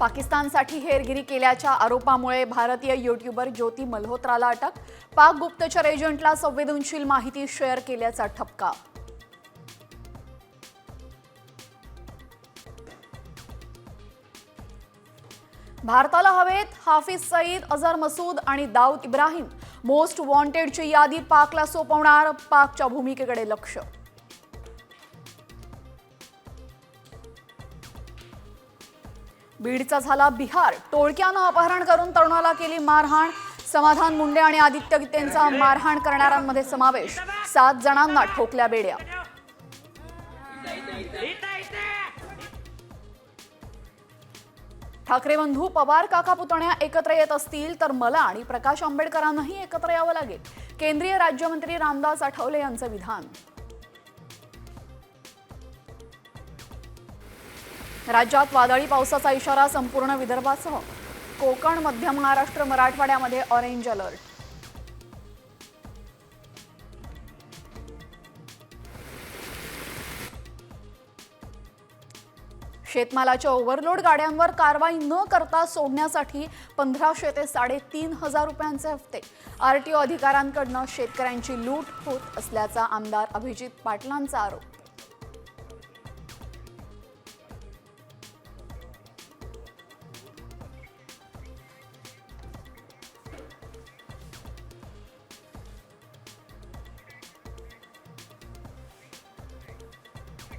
पाकिस्तानसाठी हेरगिरी केल्याच्या आरोपामुळे भारतीय यूट्यूबर ज्योती मल्होत्राला अटक। पाक गुप्तचर एजंटला संवेदनशील माहिती शेअर केल्याचा ठपका। भारताला हवेत हाफिज सईद, अझहर मसूद आणि दाऊद इब्राहिम। मोस्ट वॉन्टेडची यादी पाकला सोपवणार, पाकच्या भूमिकेकडे लक्ष। बीडचा झाला बिहार, टोळक्यानं अपहरण करून तरुणाला केली मारहाण। समाधान मुंडे आणि आदित्य गीतेंचा मारहाण करणाऱ्यांमध्ये समावेश। 7 जणांना ठोकल्या बेड्या। ठाकरे बंधू पवार काका पुतण्या एकत्र येत असतील तर मला आणि प्रकाश आंबेडकरांनाही एकत्र यावं लागेल, केंद्रीय राज्यमंत्री रामदास आठवले यांचं विधान। राज्यात वादळी पावसाचा इशारा संपूर्ण विदर्भासह कोकण, मध्य महाराष्ट्र, मराठवाड्यामध्ये ऑरेंज अलर्ट। शेतमालाच्या ओव्हरलोड गाड्यांवर कारवाई न करता सोडण्यासाठी 1500 ते 3500 रुपयांचे हप्ते। आरटीओ अधिकाऱ्यांकडून शेतकऱ्यांची लूट होत असल्याचा आमदार अभिजित पाटलांचा आरोप।